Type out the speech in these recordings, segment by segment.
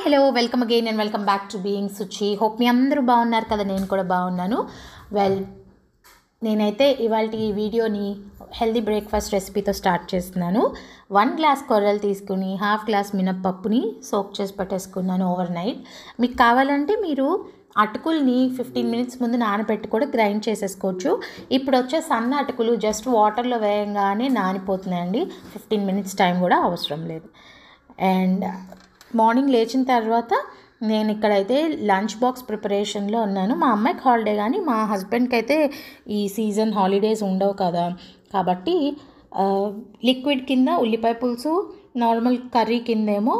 Hi hello welcome again and welcome back to being Suchi. Hope మీ అందరూ బాగున్నారు కదా, నేను కూడా బాగున్నాను. నేనైతే ఇవాళ ఈ వీడియోని హెల్దీ బ్రేక్ఫాస్ట్ రెసిపీతో స్టార్ట్ చేస్తున్నాను. 1 గ్లాస్ కొర్రలు తీసుకుని 1/2 గ్లాస్ మినప్పప్పుని సోక్ చేసి పెట్టేసుకున్నాను ఓవర్ నైట్. మీకు కావాలంటే మీరు అటుకుల్ని 15 మినిట్స్ ముందు నానబెట్టి కూడా గ్రైండ్ చేసేసుకోవచ్చు. ఇప్పుడు వచ్చే సన్న అటుకులు జస్ట్ వాటర్లో వేయంగానే నానిపోతున్నాయండి. 15 మినిట్స్ టైం కూడా అవసరం లేదు. అండ్ మార్నింగ్ లేచిన తర్వాత నేను ఇక్కడైతే లంచ్ బాక్స్ ప్రిపరేషన్లో ఉన్నాను. మా అమ్మాయికి హాలిడే, కానీ మా హస్బెండ్కి అయితే ఈ సీజన్ హాలిడేస్ ఉండవు కదా, కాబట్టి లిక్విడ్ కింద ఉల్లిపాయ పులుసు, నార్మల్ కర్రీ కిందేమో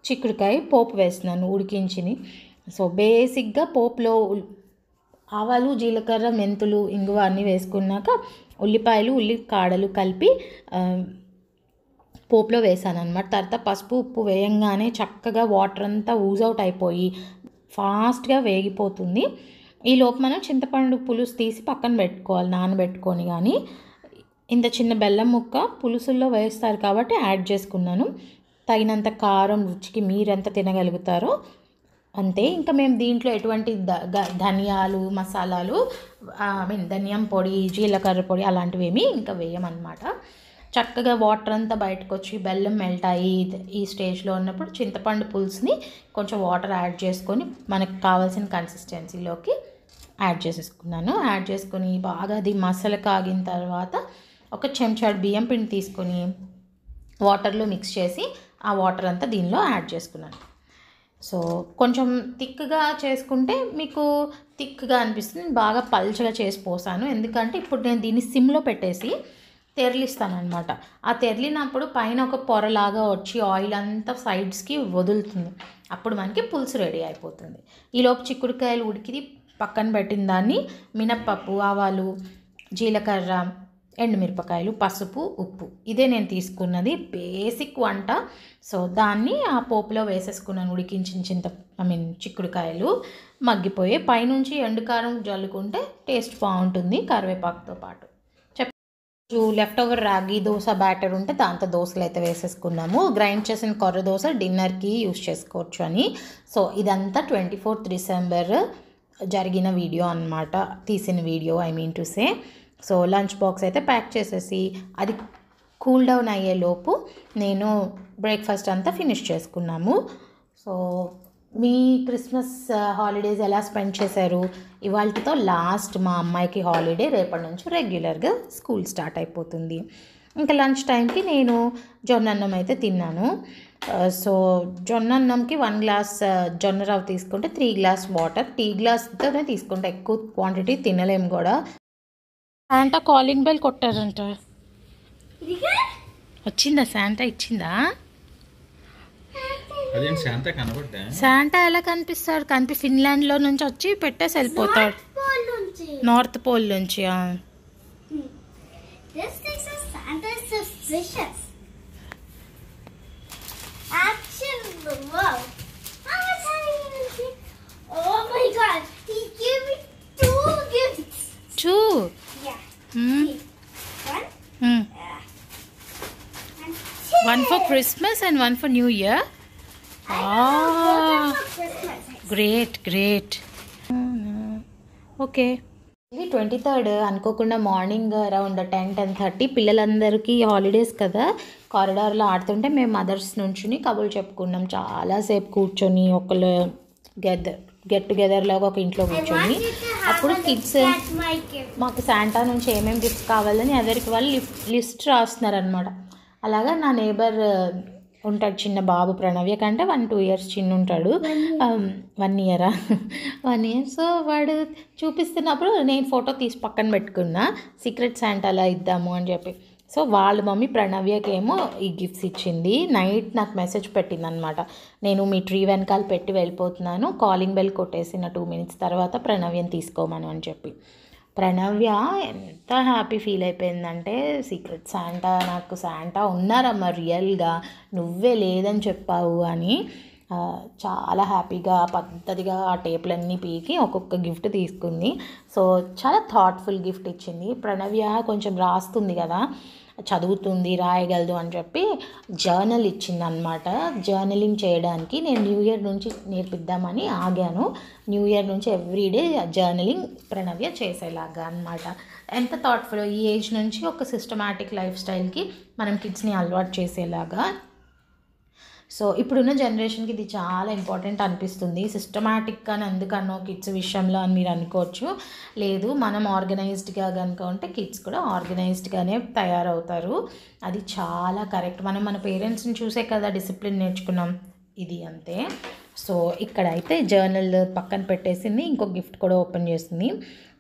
చిక్కుడుకాయ పోపు వేస్తున్నాను ఉడికించిని. సో బేసిక్గా పోపులో ఆవాలు, జీలకర్ర, మెంతులు, ఇంగువ అన్నీ వేసుకున్నాక ఉల్లిపాయలు, ఉల్లి కాడలు కలిపి పోపులో వేసాను అనమాట. తర్వాత పసుపు, ఉప్పు వేయంగానే చక్కగా వాటర్ అంతా ఊజ్ అవుట్ అయిపోయి ఫాస్ట్గా వేగిపోతుంది. ఈలోపు మనం చింతపండు పులుసు తీసి పక్కన పెట్టుకోవాలి నానబెట్టుకొని. కానీ ఇంత చిన్న బెల్లం ముక్క పులుసుల్లో వేస్తారు కాబట్టి యాడ్ చేసుకున్నాను. తగినంత కారం రుచికి మీరెంత తినగలుగుతారో అంతే. ఇంకా మేము దీంట్లో ఎటువంటి ధనియాలు, మసాలాలు, ధనియం పొడి, జీలకర్ర పొడి అలాంటివి ఏమీ ఇంకా వేయమన్నమాట. చక్కగా వాటర్ అంతా బయటకు వచ్చి బెల్లం మెల్ట్ అయ్యి ఈ స్టేజ్లో ఉన్నప్పుడు చింతపండు పులుసుని కొంచెం వాటర్ యాడ్ చేసుకొని మనకు కావాల్సిన కన్సిస్టెన్సీలోకి యాడ్ చేసేసుకున్నాను. యాడ్ చేసుకొని బాగా అది మసాలా కాగిన తర్వాత ఒక చెంచాడు బియ్యం పిండి తీసుకొని వాటర్లో మిక్స్ చేసి ఆ వాటర్ అంతా దీనిలో యాడ్ చేసుకున్నాను. సో కొంచెం థిక్గా చేసుకుంటే మీకు థిక్గా అనిపిస్తుంది. బాగా పల్చగా చేసి పోసాను, ఎందుకంటే ఇప్పుడు నేను దీన్ని సిమ్లో పెట్టేసి తెరలిస్తాను అనమాట. ఆ తెరలినప్పుడు పైన ఒక పొరలాగా వచ్చి ఆయిల్ అంతా సైడ్స్కి వదులుతుంది. అప్పుడు మనకి పులుసు రెడీ అయిపోతుంది. ఈలోపు చిక్కుడుకాయలు ఉడికి పక్కన పెట్టిన దాన్ని మినప్పప్పు, ఆవాలు, జీలకర్ర, ఎండుమిరపకాయలు, పసుపు, ఉప్పు, ఇదే నేను తీసుకున్నది బేసిక్ వంట. సో దాన్ని ఆ పోపులో వేసేసుకున్నాను. ఉడికించిన చిక్కుడుకాయలు మగ్గిపోయి పైనుంచి ఎండుకారం జల్లుకుంటే టేస్ట్ బాగుంటుంది కరివేపాకుతో పాటు. లెఫ్ట్ ఓవర్ రాగి దోశ బ్యాటర్ ఉంటే దాంతో దోశలు అయితే వేసేసుకున్నాము. గ్రైండ్ చేసిన కొర్ర దోశ డిన్నర్కి యూస్ చేసుకోవచ్చు అని. సో ఇదంతా 24th డిసెంబర్ జరిగిన వీడియో అన్నమాట, తీసిన video I mean to say. So lunch box అయితే ప్యాక్ చేసేసి అది కూల్ డౌన్ అయ్యేలోపు నేను బ్రేక్ఫాస్ట్ అంతా ఫినిష్ చేసుకున్నాము. సో మీ క్రిస్మస్ హాలిడేస్ ఎలా స్పెండ్ చేశారు? ఇవాళతో లాస్ట్ మా అమ్మాయికి హాలిడే, రేపటి నుంచి రెగ్యులర్గా స్కూల్ స్టార్ట్ అయిపోతుంది. ఇంకా లంచ్ టైంకి నేను జొన్నన్నం అయితే తిన్నాను. సో జొన్నన్నంకి 1 గ్లాస్ జొన్న రవ్వ తీసుకుంటే 3 గ్లాస్ వాటర్, టీ గ్లాస్తోనే తీసుకుంటే ఎక్కువ క్వాంటిటీ తినలేము కూడా. శాంటా కాలింగ్ బెల్ కొట్టారంట. వచ్చిందా శాంటా? ఇచ్చిందా? శాంటా ఎలా కనిపిస్తాడు? ఫిన్లాండ్లో నుంచి వచ్చి పెట్టేసి వెళ్ళిపోతాడు. నార్త్ పోల్ నుంచి. One for Christmas and one for New Year. Great. Okay, ఇది 23rd అనుకోకుండా మార్నింగ్ అరౌండ్ 10-10:30 పిల్లలందరికీ హాలిడేస్ కదా, కారిడార్లో ఆడుతుంటే మేము మదర్స్ నుంచి కబుర్లు చెప్పుకున్నాం. చాలాసేపు కూర్చొని ఒకళ్ళు గెట్ టుగెదర్ లాగా ఒక ఇంట్లో కూర్చొని. అప్పుడు కిడ్స్ మాకు శాంటా నుంచి ఏమేమి గిఫ్ట్స్ కావాలని ఎవరికి వాళ్ళు లిస్ట్ రాస్తున్నారనమాట. అలాగా నా నేబర్ ఉంటాడు చిన్న బాబు, ప్రణవ్య కంటే 1-2 years చిన్న ఉంటాడు. 1 year. సో వాడు చూపిస్తున్నప్పుడు నేను ఫోటో తీసి పక్కన పెట్టుకున్నా, సీక్రెట్ శాంటాలా ఇద్దాము అని చెప్పి. సో వాళ్ళ మమ్మీ ప్రణవ్యకేమో ఈ గిఫ్ట్స్ ఇచ్చింది. నైట్ నాకు మెసేజ్ పెట్టింది అనమాట, నేను మీ ట్రీ వెనకాల పెట్టి వెళ్ళిపోతున్నాను, కాలింగ్ బెల్ కొట్టేసిన 2 minutes తర్వాత ప్రణవ్యని తీసుకోమను అని చెప్పి. ప్రణవ్య ఎంత హ్యాపీ ఫీల్ అయిపోయిందంటే, సీక్రెట్ శాంటా, నాకు శాంటా ఉన్నారమ్మా రియల్గా, నువ్వే లేదని చెప్పావు అని చాలా హ్యాపీగా పద్ధతిగా ఆ టేపులన్నీ పీకి ఒక్కొక్క గిఫ్ట్ తీసుకుంది. సో చాలా థాట్ఫుల్ గిఫ్ట్ ఇచ్చింది. ప్రణవ్య కొంచెం రాస్తుంది కదా, చదువుతుంది, రాయగలదు అని చెప్పి జర్నల్ ఇచ్చింది అనమాట. జర్నలింగ్ చేయడానికి నేను న్యూ ఇయర్ నుంచి నేర్పిద్దామని ఆగాను. న్యూ ఇయర్ నుంచి ఎవ్రీడే జర్నలింగ్ ప్రణవ్య చేసేలాగా అనమాట. ఎంత థాట్ఫుల్ ఈ ఏజ్ నుంచి ఒక సిస్టమాటిక్ లైఫ్ స్టైల్కి మనం కిడ్స్ని అలవాటు చేసేలాగా. సో ఇప్పుడున్న జనరేషన్కి ఇది చాలా ఇంపార్టెంట్ అనిపిస్తుంది. సిస్టమాటిక్గానే ఎందుకన్నో కిడ్స్ విషయంలో అని మీరు అనుకోవచ్చు. లేదు, మనం ఆర్గనైజ్డ్గా కనుక ఉంటే కిడ్స్ కూడా ఆర్గనైజ్డ్గానే తయారవుతారు. అది చాలా కరెక్ట్. మనం మన పేరెంట్స్ని చూసే కదా డిసిప్లిన్ నేర్చుకున్నాం, ఇది అంతే. సో ఇక్కడైతే జర్నల్ పక్కన పెట్టేసింది, ఇంకో గిఫ్ట్ కూడా ఓపెన్ చేసింది.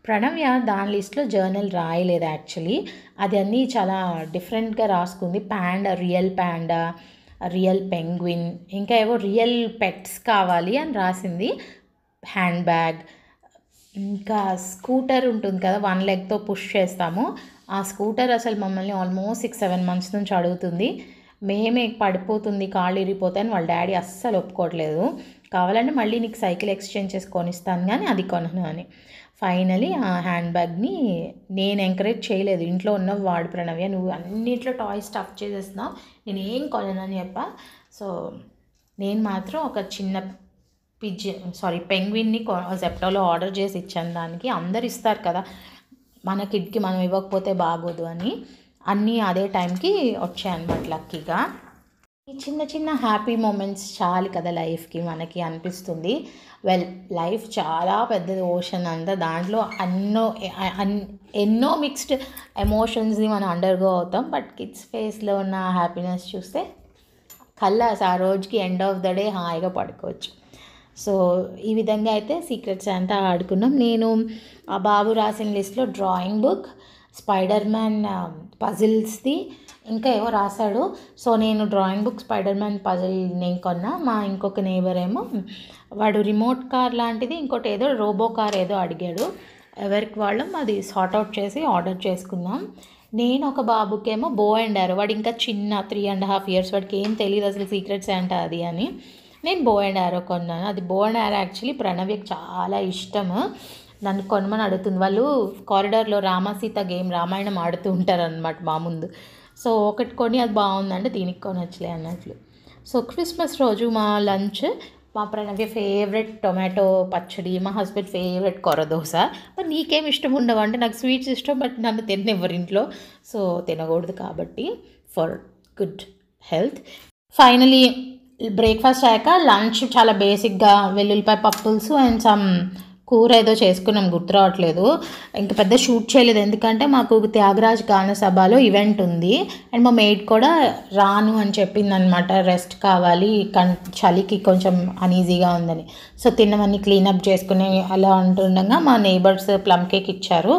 ప్రణవ్య దాని లిస్ట్లో జర్నల్ రాయలేదు యాక్చువల్లీ. అది అన్నీ చాలా డిఫరెంట్గా రాసుకుంది. Panda, real panda, real penguin, ఇంకా ఏవో రియల్ పెట్స్ కావాలి అని రాసింది. హ్యాండ్ బ్యాగ్, ఇంకా స్కూటర్ ఉంటుంది కదా, 1 లెగ్తో పుష్ చేస్తాము. ఆ స్కూటర్ అసలు మమ్మల్ని ఆల్మోస్ట్ 6-7 months నుంచి అడుగుతుంది. మేమే పడిపోతుంది, కాళ్ళు ఇరిగిపోతాయని వాళ్ళ డాడీ అస్సలు ఒప్పుకోవట్లేదు. కావాలంటే మళ్ళీ నీకు సైకిల్ ఎక్స్చేంజ్ చేసి కొనిస్తాను కానీ అది కొనను అని. ఫైనలీ ఆ హ్యాండ్ బ్యాగ్ని నేను ఎంకరేజ్ చేయలేదు. ఇంట్లో ఉన్నవి వాడు ప్రణవ్య, నువ్వు అన్నింటిలో టాయ్స్ స్టఫ్ చేసేస్తున్నావు, నేను ఏం కొనని చెప్పా. సో నేను మాత్రం ఒక చిన్న పెంగ్విన్ని జెప్టోలో ఆర్డర్ చేసి ఇచ్చాను. దానికి అందరు ఇస్తారు కదా, మన కిడ్కి మనం ఇవ్వకపోతే బాగోదు అని అన్నీ అదే టైంకి వచ్చాయన్నమాట లక్కీగా. ఈ చిన్న చిన్న హ్యాపీ మూమెంట్స్ చాలు కదా లైఫ్కి మనకి అనిపిస్తుంది. లైఫ్ చాలా పెద్దది, ఓషన్ అంతా. దాంట్లో ఎన్నో మిక్స్డ్ ఎమోషన్స్ని మనం అండర్గో అవుతాం. బట్ కిడ్స్ ఫేస్లో ఉన్న హ్యాపీనెస్ చూస్తే కల్లాస్ ఆ రోజుకి ఎండ్ ఆఫ్ ద డే హాయిగా పడుకోవచ్చు. సో ఈ విధంగా అయితే సీక్రెట్ శాంటా ఆడుకున్నాం. నేను ఆ బాబు రాసిన లిస్ట్లో డ్రాయింగ్ బుక్, స్పైడర్ మ్యాన్ పజిల్స్ది, ఇంకా ఏవో రాశాడు. సో నేను drawing book, spider man puzzle నేను కొన్నా. మా ఇంకొక నేబర్ ఏమో వాడు రిమోట్ కార్ లాంటిది, ఇంకోటి ఏదో రోబో కార్ ఏదో అడిగాడు. ఎవరికి వాళ్ళం అది సార్ట్అవుట్ చేసి ఆర్డర్ చేసుకుందాం. నేను ఒక బాబుకేమో బో అండ్ యారో, వాడు ఇంకా చిన్న 3.5 years, వాడికి ఏం తెలియదు అసలు సీక్రెట్ శాంటా అది అని. నేను బో అండ్ యారో కొన్నాను. అది బో అండ్ యారో యాక్చువల్లీ ప్రణవ్యకి చాలా ఇష్టము. నన్ను కొనమని అడుగుతుంది. వాళ్ళు కారిడార్లో రామసీత గేమ్, రామాయణం ఆడుతూ ఉంటారు అనమాట మా ముందు. సో ఒకటి కొని అది బాగుందంటే దీనికి కొనొచ్చులే అన్నట్లు. సో క్రిస్మస్ రోజు మా లంచ్, మా ప్రణవ్య ఫేవరెట్ టొమాటో పచ్చడి, మా హస్బెండ్ ఫేవరెట్ కొరదోస. మరి నీకేం ఇష్టం ఉండవు అంటే, నాకు స్వీట్స్ ఇష్టం బట్ నన్ను తిననివ్వరు ఇంట్లో, సో తినకూడదు కాబట్టి for good health. Finally breakfast అయ్యాక లంచ్ చాలా బేసిక్గా వెల్లుల్లిపాయ పప్పుల్స్ అండ్ సమ్ కూర ఏదో చేసుకున్నాం, గుర్తు రావట్లేదు. ఇంకా పెద్ద షూట్ చేయలేదు ఎందుకంటే మాకు త్యాగరాజ్ గాన సభలో ఈవెంట్ ఉంది అండ్ మా మెయిడ్ కూడా రాను అని చెప్పింది అనమాట. రెస్ట్ కావాలి, చలికి కొంచెం అనీజీగా ఉందని. సో తిన్నవన్నీ క్లీనప్ చేసుకుని అలా ఉంటుండగా మా నేబర్స్ ప్లమ్ కేక్ ఇచ్చారు.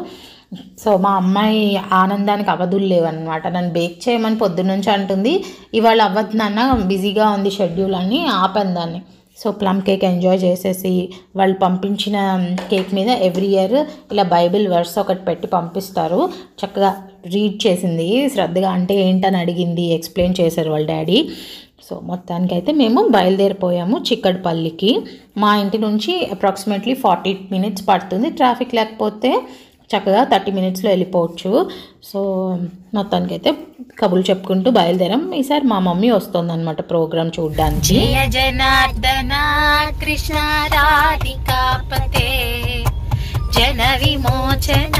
సో మా అమ్మాయి ఆనందానికి అవధులు లేవన్నమాట. నన్ను బేక్ చేయమని పొద్దున్నుంచి అంటుంది. ఇవాళ అవ్వదు నాన్న, బిజీగా ఉంది షెడ్యూల్ అని ఆపాను దాన్ని. సో ప్లమ్ కేక్ ఎంజాయ్ చేసేసి వాళ్ళు పంపించిన కేక్ మీద ఎవ్రీ ఇయర్ ఇలా బైబిల్ వర్స్ ఒకటి పెట్టి పంపిస్తారు. చక్కగా రీడ్ చేసింది శ్రద్ధగా. అంటే ఏంటని అడిగింది, ఎక్స్ప్లెయిన్ చేశారు వాళ్ళ డాడీ. సో మొత్తానికైతే మేము బయలుదేరిపోయాము చిక్కడపల్లికి. మా ఇంటి నుంచి అప్రాక్సిమేట్లీ 40 minutes పడుతుంది. ట్రాఫిక్ లేకపోతే చక్కగా 30 minutesలో వెళ్ళిపోవచ్చు. సో మొత్తానికైతే కబుర్లు చెప్పుకుంటూ బయలుదేరాం. ఈసారి మా మమ్మీ వస్తుందన్నమాట ప్రోగ్రామ్ చూడడానికి. జయ జనార్దన కృష్ణ రాధికాపతే జన విమోచన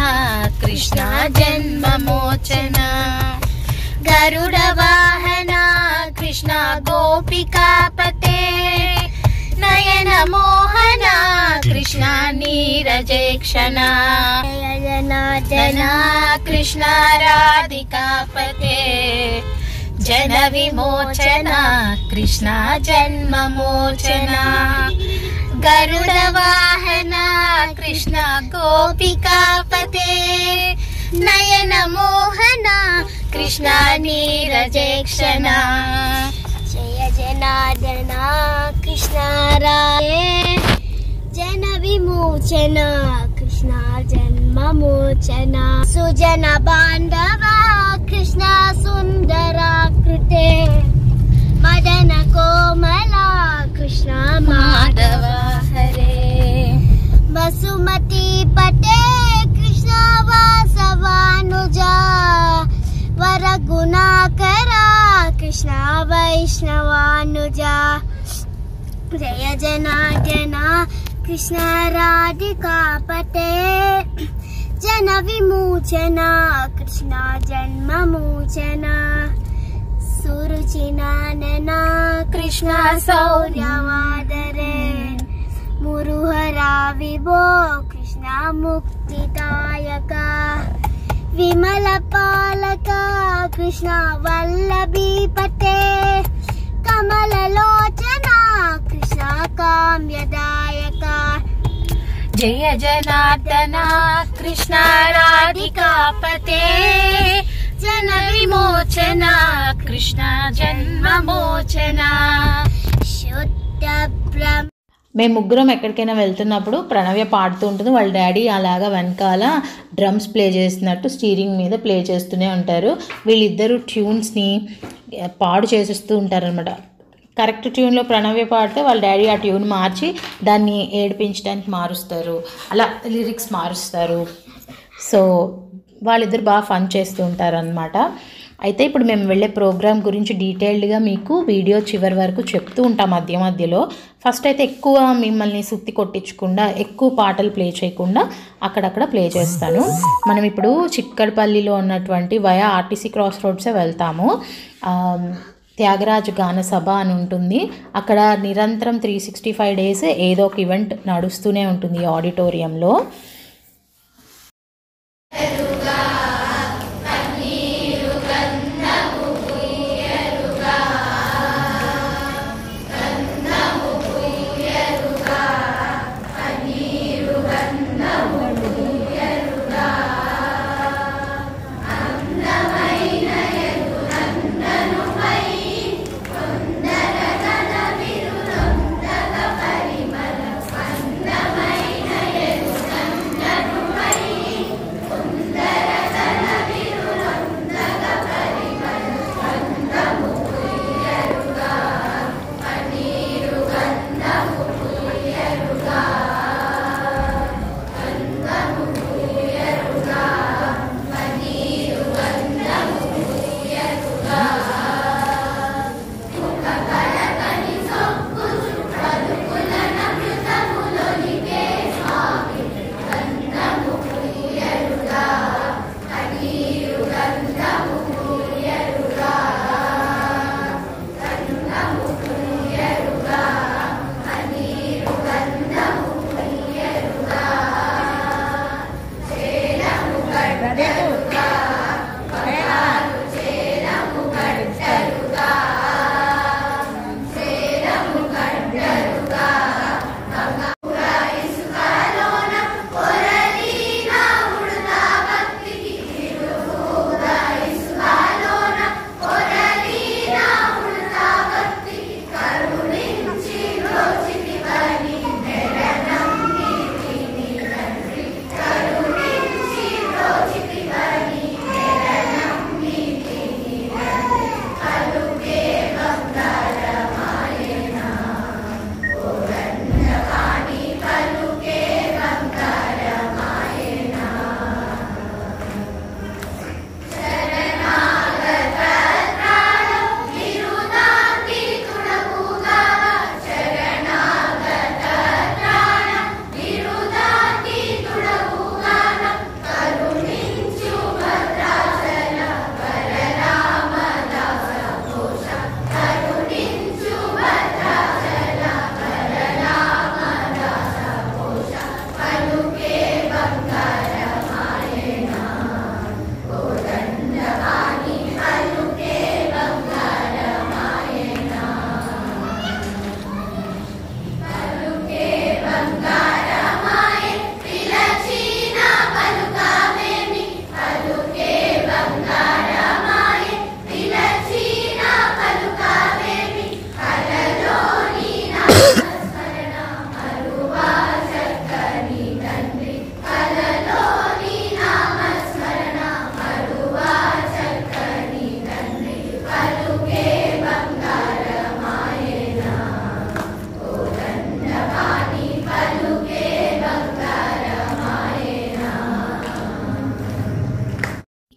కృష్ణ జన్మమోచన గరుడ వాహన కృష్ణ గోపికాపతే నయన మోహన కృష్ణ నీరజేక్షణ జనార్దన కృష్ణ రాధికాపతే జన విమోచన కృష్ణ జన్మమోచన గరుడ వాహన కృష్ణ గోపికాపతే నయన మోహన కృష్ణ నీరజేక్షణ జయ జనార్దన కృష్ణ రాధే జన విమోచన కృష్ణ జన్మమోచన సుజన బాంధవ కృష్ణ సుందరాకృతే మదన కోమల కృష్ణ మాధవ హరే వసుమతి పటే కృష్ణ వాసవానుజ వర कृष्ण वैष्णवानुजा जय जनार्दन कृष्ण राधिकापते जन विमोचन कृष्ण जन्ममोचन सुरुचिनानना कृष्ण शौर्यवादरे मुरुहरा विभो कृष्ण मुक्तिदायका विमल पालका कृष्ण वल्लभीपते कमललोचना कृष्ण काम्यदायका जय जनार्दन कृष्ण राधिकापते जन विमोचन कृष्ण जन्ममोचन शुद्ध ब्रह्म మేము ముగ్గురం ఎక్కడికైనా వెళ్తున్నప్పుడు ప్రణవ్య పాడుతూ ఉంటుంది. వాళ్ళ డాడీ అలాగా వెనకాల డ్రమ్స్ ప్లే చేస్తున్నట్టు స్టీరింగ్ మీద ప్లే చేస్తూనే ఉంటారు. వీళ్ళిద్దరూ ట్యూన్స్ని పాడు చేసేస్తూ ఉంటారనమాట. కరెక్ట్ ట్యూన్లో ప్రణవ్య పాడితే వాళ్ళ డాడీ ఆ ట్యూన్ మార్చి దాన్ని ఏడిపించడానికి మారుస్తారు, అలా లిరిక్స్ మారుస్తారు. సో వాళ్ళిద్దరు బాగా ఫన్ చేస్తూ ఉంటారనమాట. అయితే ఇప్పుడు మేము వెళ్ళే ప్రోగ్రామ్ గురించి డీటెయిల్డ్గా మీకు వీడియో చివరి వరకు చెప్తూ ఉంటాం మధ్య మధ్యలో. ఫస్ట్ అయితే ఎక్కువ మిమ్మల్ని సుత్తి కొట్టించకుండా, ఎక్కువ పాటలు ప్లే చేయకుండా అక్కడక్కడ ప్లే చేస్తాను. మనం ఇప్పుడు చిక్కడపల్లిలో ఉన్నటువంటి వయా ఆర్టీసీ క్రాస్ రోడ్సే వెళ్తాము. త్యాగరాజు గాన సభ అని ఉంటుంది. అక్కడ నిరంతరం 365 days ఏదో ఒక ఈవెంట్ నడుస్తూనే ఉంటుంది ఈ ఆడిటోరియంలో.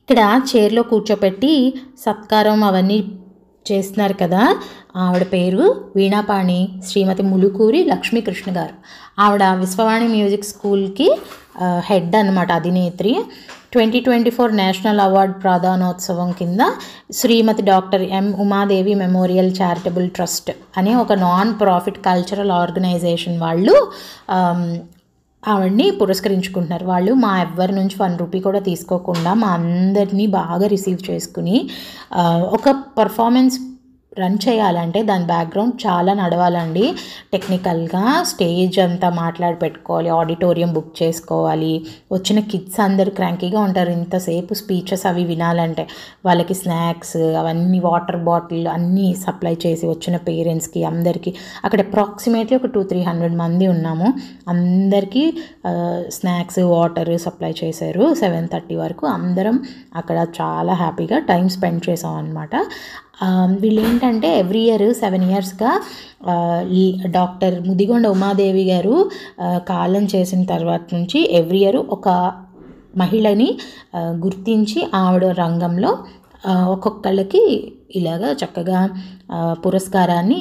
ఇక్కడ చైర్లో కూర్చోపెట్టి సత్కారం అవన్నీ చేస్తున్నారు కదా, ఆవిడ పేరు వీణాపాణి శ్రీమతి ములుకూరి లక్ష్మీకృష్ణ గారు. ఆవిడ విశ్వవాణి మ్యూజిక్ స్కూల్కి హెడ్ అన్నమాట, అధినేత్రి. 2024 నేషనల్ అవార్డ్ ప్రదానోత్సవం కింద Srimati doctor M Umadevi memorial charitable trust అనే ఒక నాన్ ప్రాఫిట్ కల్చరల్ ఆర్గనైజేషన్ వాళ్ళు ఆవిడ్ని పురస్కరించుకుంటున్నారు. వాళ్ళు మా ఎవ్వరి నుంచి 1 రూపీ కూడా తీసుకోకుండా మా అందరినీ బాగా రిసీవ్ చేసుకుని ఒక పర్ఫార్మెన్స్ రన్ చేయాలంటే దాని బ్యాక్గ్రౌండ్ చాలా నడవాలండి. టెక్నికల్గా స్టేజ్ అంతా మాట్లాడి పెట్టుకోవాలి, ఆడిటోరియం బుక్ చేసుకోవాలి. వచ్చిన కిడ్స్ అందరు క్రాంకీగా ఉంటారు ఇంతసేపు స్పీచెస్ అవి వినాలంటే. వాళ్ళకి స్నాక్స్ అవన్నీ, వాటర్ బాటిల్ అన్నీ సప్లై చేసి వచ్చిన పేరెంట్స్కి అందరికీ అక్కడ అప్రాక్సిమేట్లీ ఒక 200-300 మంది ఉన్నాము. అందరికీ స్నాక్స్ వాటర్ సప్లై చేశారు. 7:30 వరకు అందరం అక్కడ చాలా హ్యాపీగా టైం స్పెండ్ చేసాం అనమాట. వీళ్ళు ఏంటంటే ఎవ్రీ ఇయర్ 7 ఇయర్స్గా డాక్టర్ ముదిగొండ ఉమాదేవి గారు కాలం చేసిన తర్వాత నుంచి ఎవ్రీ ఇయర్ ఒక మహిళని గుర్తించి ఆవిడ రంగంలో ఒక్కొక్కళ్ళకి ఇలాగా చక్కగా పురస్కారాన్ని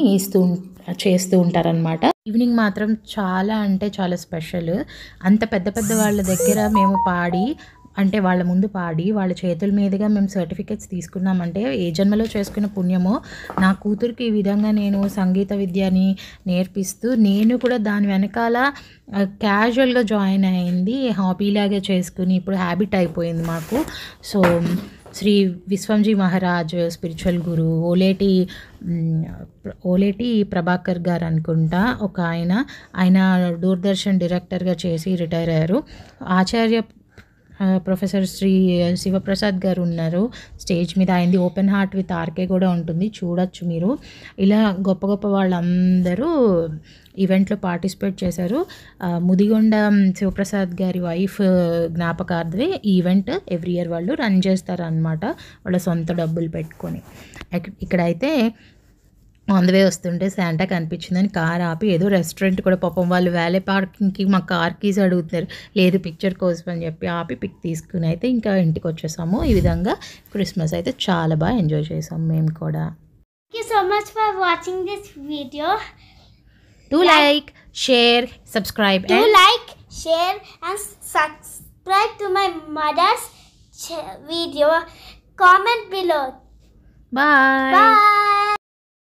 చేస్తూ ఉంటారనమాట. ఈవినింగ్ మాత్రం చాలా అంటే చాలా స్పెషల్. అంత పెద్ద పెద్ద వాళ్ళ దగ్గర మేము పాడి, అంటే వాళ్ళ ముందు పాడి వాళ్ళ చేతుల మీదుగా మేము సర్టిఫికెట్స్ తీసుకున్నామంటే ఏ జన్మలో చేసుకున్న పుణ్యమో. నా కూతురికి ఈ విధంగా నేను సంగీత విద్యని నేర్పిస్తూ నేను కూడా దాని వెనకాల క్యాజువల్గా జాయిన్ అయింది, హాబీలాగా చేసుకుని ఇప్పుడు హ్యాబిట్ అయిపోయింది మాకు. సో శ్రీ విశ్వంజీ మహారాజ్ స్పిరిచువల్ గురు ఓలేటి ప్రభాకర్ గారు అనుకుంటా ఒక ఆయన దూరదర్శన్ డైరెక్టర్గా చేసి రిటైర్ అయ్యారు. ఆచార్య ప్రొఫెసర్ శ్రీ శివప్రసాద్ గారు ఉన్నారు స్టేజ్ మీద. ఆయనది ఓపెన్ హార్ట్ విత్ ఆర్కే కూడా ఉంటుంది, చూడొచ్చు మీరు. ఇలా గొప్ప గొప్ప వాళ్ళందరూ ఈవెంట్లో పార్టిసిపేట్ చేశారు. ముదిగొండ శివప్రసాద్ గారి వైఫ్ జ్ఞాపకార్థమే ఈ ఈవెంట్ ఎవ్రీ ఇయర్ వాళ్ళు రన్ చేస్తారనమాట, వాళ్ళ సొంత డబ్బులు పెట్టుకొని. ఇక్కడైతే ఆన్ ద వే వస్తుంటే శాంటా కనిపించిందని కార్ ఆపి ఏదో రెస్టారెంట్ కూడా పాపం వాళ్ళు వ్యాలే పార్కింగ్కి మా కార్ కీస్ అడుగుతున్నారు, లేదు పిక్చర్ కోసం అని చెప్పి ఆపి పిక్ తీసుకుని అయితే ఇంకా ఇంటికి వచ్చేసాము. ఈ విధంగా క్రిస్మస్ అయితే చాలా బాగా ఎంజాయ్ చేసాం మేము కూడా. Thank you so much for watching this video. Do like, share, subscribe. Do like, share and subscribe to my mother's video. Comment below. Bye. Bye.